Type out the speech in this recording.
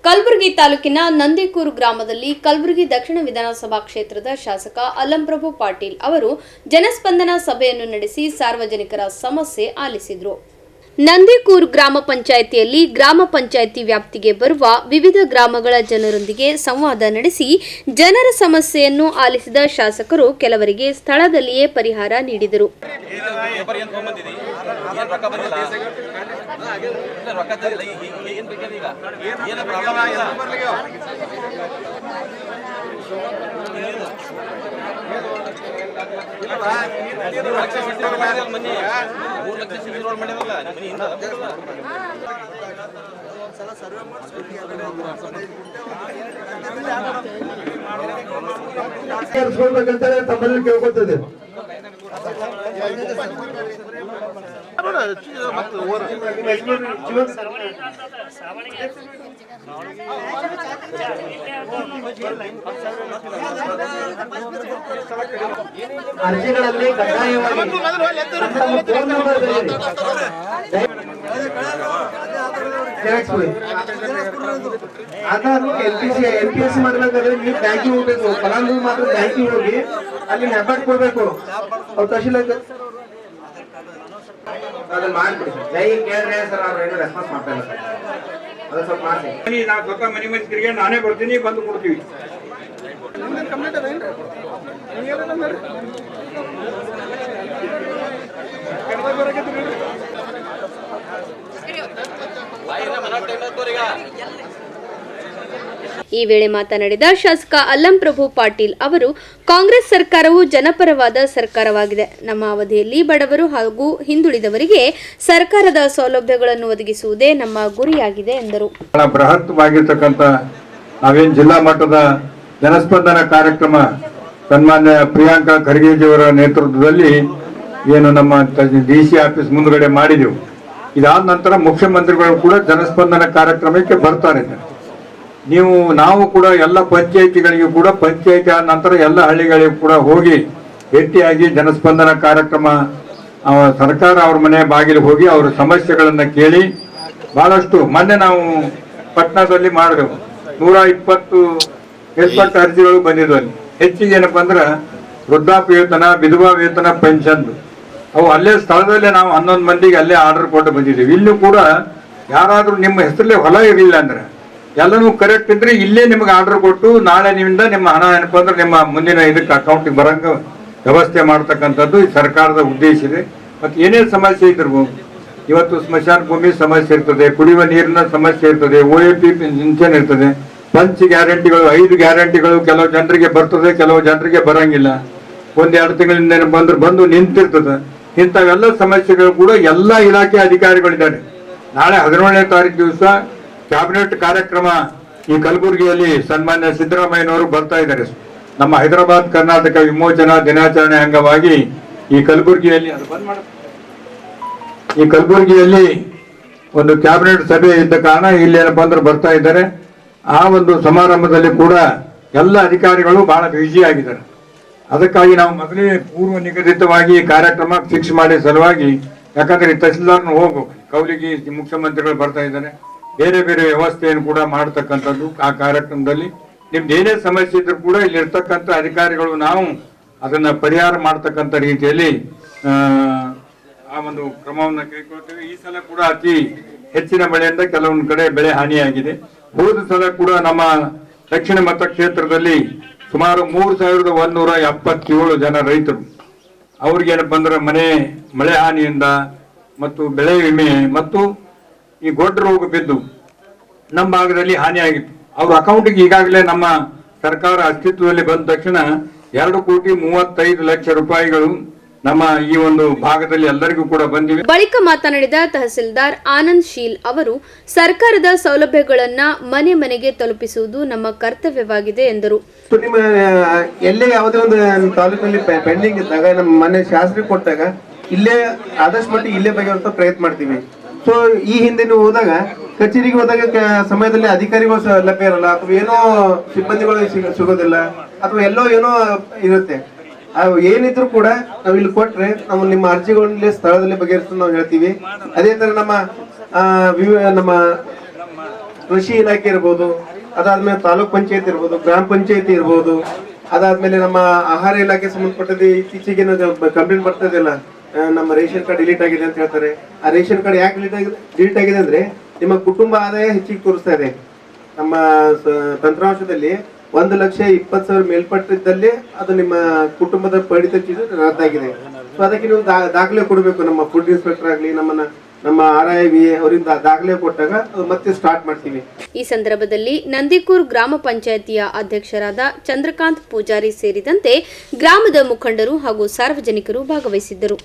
ಕಲಬುರಗಿ ತಾಲೂಕಿನ ನಂದಿಕೂರು ಗ್ರಾಮದಲ್ಲಿ ಕಲಬುರಗಿ ದಕ್ಷಿಣ ವಿಧಾನಸಭಾ ಕ್ಷೇತ್ರದ ಶಾಸಕ ಅಲ್ಲಂಪ್ರಭು ಪಾಟೀಲ್ ಅವರು ಜನಸ್ಪಂದನ ಸಭೆಯನ್ನು ನಡೆಸಿ ಸಾರ್ವಜನಿಕರ ಸಮಸ್ಯೆ ಆಲಿಸಿದರು. ನಂದಿಕೂರು ಗ್ರಾಮ ಪಂಚಾಯಿತಿಯಲ್ಲಿ ಗ್ರಾಮ ಪಂಚಾಯಿತಿ ವ್ಯಾಪ್ತಿಗೆ ಬರುವ ವಿವಿಧ ಗ್ರಾಮಗಳ ಜನರೊಂದಿಗೆ ಸಂವಾದ ನಡೆಸಿ ಜನರ ಸಮಸ್ಯೆಯನ್ನು ಆಲಿಸಿದ ಶಾಸಕರು ಕೆಲವರಿಗೆ ಸ್ಥಳದಲ್ಲಿಯೇ ಪರಿಹಾರ ನೀಡಿದರು. ತಮ್ಮಲ್ಲಿ ಕೇಳ್ಕೊತದೆ ಅರ್ಜಿಗಳಲ್ಲಿ ಕಡ್ಡಾಯವಾಗಿ ಎಲ್ಪಿಎಸ್ ಮಾಡ್ಬೇಕಾದ್ರೆ ನೀವು ಬ್ಯಾಂಕಿಗೆ ಹೋಗ್ಬೇಕು. ಫಲಾನುಭವಿ ಮಾತ್ರ ಬ್ಯಾಂಕಿಗೆ ಹೋಗಿ ಅಲ್ಲಿ ಹೆಬ್ಬಾಟ್ ಕೊಡ್ಬೇಕು. ಅವ್ರು ತಹಶೀಲ್ದಾರ್ ಅದನ್ನ ಮಾಡ್ಬಿಡಿ. ದಯವಿಟ್ಟು ಕೇಳಿದ್ರೆ ಸರ್ ಅವ್ರು ಏನು ರೆಸ್ಪಾನ್ಸ್ ಮಾಡ್ತಾ ಇಲ್ಲ ಸರ್. ಅದು ಸ್ವಲ್ಪ ಮಾಡಿ. ನಾವು ಸ್ವತಃ ಮನೆ ತಿರುಗಿ ನಾನೇ ಬರ್ತೀನಿ, ಬಂದು ಕೊಡ್ತೀವಿ. ಈ ವೇಳೆ ಮಾತನಾಡಿದ ಶಾಸಕ ಅಲ್ಲಂಪ್ರಭು ಪಾಟೀಲ್ ಅವರು, ಕಾಂಗ್ರೆಸ್ ಸರ್ಕಾರವು ಜನಪರವಾದ ಸರ್ಕಾರವಾಗಿದೆ. ನಮ್ಮ ಅವಧಿಯಲ್ಲಿ ಬಡವರು ಹಾಗೂ ಹಿಂದುಳಿದವರಿಗೆ ಸರ್ಕಾರದ ಸೌಲಭ್ಯಗಳನ್ನು ಒದಗಿಸುವುದೇ ನಮ್ಮ ಗುರಿಯಾಗಿದೆ ಎಂದರು. ಬೃಹತ್ವಾಗಿರ್ತಕ್ಕಂಥ ನಾವೇನು ಜಿಲ್ಲಾ ಮಟ್ಟದ ಜನಸ್ಪಂದನ ಕಾರ್ಯಕ್ರಮ ಸನ್ಮಾನ್ಯ ಪ್ರಿಯಾಂಕಾ ಖರ್ಗೆಜಿಯವರ ನೇತೃತ್ವದಲ್ಲಿ ಏನು ನಮ್ಮ DC ಆಫೀಸ್ ಮುಂದುಗಡೆ ಮಾಡಿದೆವು. ಇದಾದ ನಂತರ ಮುಖ್ಯಮಂತ್ರಿಗಳು ಕೂಡ ಜನಸ್ಪಂದನ ಕಾರ್ಯಕ್ರಮಕ್ಕೆ ಬರ್ತಾರೆ. ನಾವು ಕೂಡ ಎಲ್ಲ ಪಂಚಾಯಿತಿಗಳಿಗೂ ಕೂಡ ಪಂಚಾಯಿತಿ ಆದ ನಂತರ ಎಲ್ಲ ಹಳ್ಳಿಗಳಿಗೂ ಕೂಡ ಹೋಗಿ ಭೇಟಿಯಾಗಿ ಜನಸ್ಪಂದನ ಕಾರ್ಯಕ್ರಮ ಸರ್ಕಾರ ಅವ್ರ ಮನೆ ಬಾಗಿಲು ಹೋಗಿ ಅವರ ಸಮಸ್ಯೆಗಳನ್ನು ಕೇಳಿ ಬಹಳಷ್ಟು ಮೊನ್ನೆ ನಾವು ಪಟ್ನಾದಲ್ಲಿ ಮಾಡಿದೆವು. 120 ಮೇಲ್ಪಟ್ಟ ಅರ್ಜಿಗಳು ಬಂದಿದ್ವು. ಅಲ್ಲಿ ಹೆಚ್ಚಿಗೆ ಏನಪ್ಪಾ ಅಂದ್ರೆ ವೃದ್ಧಾಪ್ಯ ವೇತನ, ವಿಧವಾ ವೇತನ, ಪೆನ್ಷನ್ ಅವು ಅಲ್ಲೇ ಸ್ಥಳದಲ್ಲೇ ನಾವು 11 ಮಂದಿಗೆ ಅಲ್ಲೇ ಆರ್ಡರ್ ಕೊಟ್ಟು ಬಂದಿದ್ದೀವಿ. ಇಲ್ಲೂ ಕೂಡ ಯಾರಾದ್ರೂ ನಿಮ್ಮ ಹೆಸರಲ್ಲೇ ಹೊಲ ಇರಲಿಲ್ಲ ಅಂದ್ರೆ ಎಲ್ಲನೂ ಕರೆಕ್ಟ್ ಇದ್ರೆ ಇಲ್ಲೇ ನಿಮ್ಗೆ ಆರ್ಡರ್ ಕೊಟ್ಟು ನಾಳೆ ನಿಮ್ಮಿಂದ ನಿಮ್ಮ ಹಣ ಏನಪ್ಪಾ ಅಂದ್ರೆ ನಿಮ್ಮ ಮುಂದಿನ ಇದಕ್ಕೆ ಅಕೌಂಟಿಗೆ ಬರಂಗ ವ್ಯವಸ್ಥೆ ಮಾಡ್ತಕ್ಕಂಥದ್ದು ಈ ಸರ್ಕಾರದ ಉದ್ದೇಶ ಇದೆ. ಮತ್ತೆ ಏನೇ ಸಮಸ್ಯೆ ಇದ್ದಿರ್ಬೋದು, ಇವತ್ತು ಸ್ಮಶಾನ ಭೂಮಿ ಸಮಸ್ಯೆ ಇರ್ತದೆ, ಕುಡಿಯುವ ನೀರಿನ ಸಮಸ್ಯೆ ಇರ್ತದೆ, OAP ಪಿಂಚನ್ ಇರ್ತದೆ, ಪಂಚ್ ಗ್ಯಾರಂಟಿಗಳು 5 ಗ್ಯಾರಂಟಿಗಳು ಕೆಲವು ಜನರಿಗೆ ಬರ್ತದೆ, ಕೆಲವು ಜನರಿಗೆ ಬರಂಗಿಲ್ಲ. 1-2 ತಿಂಗಳಿಂದ ಬಂದು ನಿಂತಿರ್ತದೆ. ಇಂಥವೆಲ್ಲ ಸಮಸ್ಯೆಗಳು ಕೂಡ ಎಲ್ಲ ಇಲಾಖೆ ಅಧಿಕಾರಿಗಳಿದ್ದಾರೆ. ನಾಳೆ 17ನೇ ತಾರೀಕು ದಿವಸ ಕ್ಯಾಬಿನೆಟ್ ಕಾರ್ಯಕ್ರಮ ಈ ಕಲಬುರಗಿಯಲ್ಲಿ ಸನ್ಮಾನ್ಯ ಸಿದ್ದರಾಮಯ್ಯನವರು ಬರ್ತಾ ಇದ್ದಾರೆ. ನಮ್ಮ ಹೈದರಾಬಾದ್ ಕರ್ನಾಟಕ ವಿಮೋಚನಾ ದಿನಾಚರಣೆ ಅಂಗವಾಗಿ ಈ ಕಲಬುರಗಿಯಲ್ಲಿ ಒಂದು ಕ್ಯಾಬಿನೆಟ್ ಸಭೆ ಇದ್ದ ಕಾರಣ ಇಲ್ಲಿ ಏನಪ್ಪಾ ಅಂದ್ರೆ ಬರ್ತಾ ಇದ್ದಾರೆ. ಆ ಒಂದು ಸಮಾರಂಭದಲ್ಲಿ ಕೂಡ ಎಲ್ಲ ಅಧಿಕಾರಿಗಳು ಬಹಳ ಬ್ಯುಸಿ ಆಗಿದ್ದಾರೆ. ಅದಕ್ಕಾಗಿ ನಾವು ಮೊದಲೇ ಪೂರ್ವ ನಿಗದಿತವಾಗಿ ಕಾರ್ಯಕ್ರಮ ಫಿಕ್ಸ್ ಮಾಡಿ ಸಲುವಾಗಿ, ಯಾಕಂದ್ರೆ ತಹಸೀಲ್ದಾರ್ನ ಹೋಗ್ಬೇಕು, ಕೌಲಿಗಿ ಮುಖ್ಯಮಂತ್ರಿಗಳು ಬರ್ತಾ ಇದ್ದಾರೆ, ಬೇರೆ ಬೇರೆ ವ್ಯವಸ್ಥೆಯನ್ನು ಕೂಡ ಮಾಡತಕ್ಕಂಥದ್ದು. ಆ ಕಾರ್ಯಕ್ರಮದಲ್ಲಿ ನಿಮ್ದು ಏನೇ ಸಮಸ್ಯೆ ಇದ್ರೂ ಕೂಡ ಇಲ್ಲಿ ಇರ್ತಕ್ಕಂಥ ಅಧಿಕಾರಿಗಳು ನಾವು ಅದನ್ನ ಪರಿಹಾರ ಮಾಡ್ತಕ್ಕಂಥ ರೀತಿಯಲ್ಲಿ ಆ ಒಂದು ಕ್ರಮವನ್ನು ಕೈಗೊಳ್ತೇವೆ. ಈ ಸಲ ಕೂಡ ಅತಿ ಹೆಚ್ಚಿನ ಮಳೆಯಿಂದ ಕೆಲವೊಂದು ಕಡೆ ಬೆಳೆ ಹಾನಿಯಾಗಿದೆ. ಹೋದ ಸಲ ಕೂಡ ನಮ್ಮ ದಕ್ಷಿಣ ಮತಕ್ಷೇತ್ರದಲ್ಲಿ ಸುಮಾರು 3177 ಜನ ರೈತರು ಅವ್ರಿಗೇನಪ್ಪ ಅಂದ್ರೆ ಮಳೆ ಹಾನಿಯಿಂದ ಮತ್ತು ಬೆಳೆ ವಿಮೆ ಮತ್ತು ಈ ಗೊಡ್ಡ ರೋಗ ಬಿದ್ದು ನಮ್ಮ ಭಾಗದಲ್ಲಿ ಹಾನಿಯಾಗಿತ್ತು. ಅವ್ರ ಅಕೌಂಟ್ಗೆ ಈಗಾಗಲೇ ನಮ್ಮ ಸರ್ಕಾರ ಅಸ್ತಿತ್ವದಲ್ಲಿ ಬಂದ ತಕ್ಷಣ 2,35,00,000 ರೂಪಾಯಿಗಳು ನಮ್ಮ ಈ ಒಂದು ಭಾಗದಲ್ಲಿ ಎಲ್ಲರಿಗೂ ಕೂಡ ಬಂದಿವೆ. ಬಳಿಕ ಮಾತನಾಡಿದ ತಹಸೀಲ್ದಾರ್ ಆನಂದ್ ಶೀಲ್ ಅವರು, ಸರ್ಕಾರದ ಸೌಲಭ್ಯಗಳನ್ನ ಮನೆ ಮನೆಗೆ ತಲುಪಿಸುವುದು ನಮ್ಮ ಕರ್ತವ್ಯವಾಗಿದೆ ಎಂದರು. ನಿಮ್ಮ ಎಲ್ಲೇ ಯಾವುದೇ ಒಂದು ತಾಲೂಕಿನಲ್ಲಿ ಪೆಂಡಿಂಗ್ ಇದ್ದಾಗ ನಮ್ಮ ಮನೆ ಶಾಸಕರಿಗೆ ಕೊಟ್ಟಾಗ ಇಲ್ಲೇ ಆದಷ್ಟು ಮಟ್ಟಿಗೆ ಇಲ್ಲೇ ಬಗೆಹರಿಸೋ ಪ್ರಯತ್ನ ಮಾಡ್ತೀವಿ. ಸೊ ಈ ಹಿಂದೆ ನೀವು ಹೋದಾಗ ಕಚೇರಿಗೆ ಹೋದಾಗ ಸಮಯದಲ್ಲಿ ಅಧಿಕಾರಿಗಳು ಲಭ್ಯ ಇರಲ್ಲ, ಅಥವಾ ಏನೋ ಸಿಬ್ಬಂದಿಗಳು ಸಿಗೋದಿಲ್ಲ, ಅಥವಾ ಎಲ್ಲೋ ಏನೋ ಇರುತ್ತೆ. ಏನಿದ್ರು ಕೂಡ ನಾವು ಇಲ್ಲಿ ಕೊಟ್ರೆ ನಾವು ನಿಮ್ಮ ಅರ್ಜಿಗಳಲ್ಲಿ ಸ್ಥಳದಲ್ಲಿ ಬಗೆಹರಿಸಲು ನಾವು ಹೇಳ್ತೀವಿ. ಅದೇ ತರ ನಮ್ಮ ಕೃಷಿ ಇಲಾಖೆ ಇರ್ಬೋದು, ಅದಾದ್ಮೇಲೆ ತಾಲೂಕ್ ಪಂಚಾಯತ್ ಇರ್ಬೋದು, ಗ್ರಾಮ ಪಂಚಾಯತಿ ಇರ್ಬೋದು, ಅದಾದ್ಮೇಲೆ ನಮ್ಮ ಆಹಾರ ಇಲಾಖೆ ಸಂಬಂಧಪಟ್ಟದ್ದು ಇತ್ತೀಚೆಗೆ ಕಂಪ್ಲೇಂಟ್ ಬರ್ತದಿಲ್ಲ, ನಮ್ಮ ರೇಷನ್ ಕಾರ್ಡ್ ಡಿಲೀಟ್ ಆಗಿದೆ ಅಂತ ಹೇಳ್ತಾರೆ. ಆ ರೇಷನ್ ಕಾರ್ಡ್ ಯಾಕೆ ಡಿಲೀಟ್ ಆಗಿದೆ ಅಂದ್ರೆ ನಿಮ್ಮ ಕುಟುಂಬ ಆದಾಯ ಹೆಚ್ಚಿಗೆ ತೋರಿಸ್ತಾ ಇದೆ. ನಮ್ಮ ತಂತ್ರಾಂಶದಲ್ಲಿ 1,20,000 ಮೇಲ್ಪಟ್ಟಿದ್ದಲ್ಲಿ ಅದು ನಿಮ್ಮ ಕುಟುಂಬದ ಪಡಿತ ಚೀಟಿ ರದ್ದಾಗಿದೆ. ಸೊ ಅದಕ್ಕೆ ನೀವು ದಾಖಲೆ ಕೊಡಬೇಕು. ನಮ್ಮ ಫುಡ್ ಇನ್ಸ್ಪೆಕ್ಟರ್ ಆಗಲಿ, ನಮ್ಮ RIV ಅವರಿಂದ ದಾಖಲೆ ಕೊಟ್ಟಾಗ ಅದು ಮತ್ತೆ ಸ್ಟಾರ್ಟ್ ಮಾಡ್ತೀವಿ. ಈ ಸಂದರ್ಭದಲ್ಲಿ ನಂದಿಕೂರ್ ಗ್ರಾಮ ಪಂಚಾಯಿತಿಯ ಅಧ್ಯಕ್ಷರಾದ ಚಂದ್ರಕಾಂತ್ ಪೂಜಾರಿ ಸೇರಿದಂತೆ ಗ್ರಾಮದ ಮುಖಂಡರು ಹಾಗೂ ಸಾರ್ವಜನಿಕರು ಭಾಗವಹಿಸಿದ್ದರು.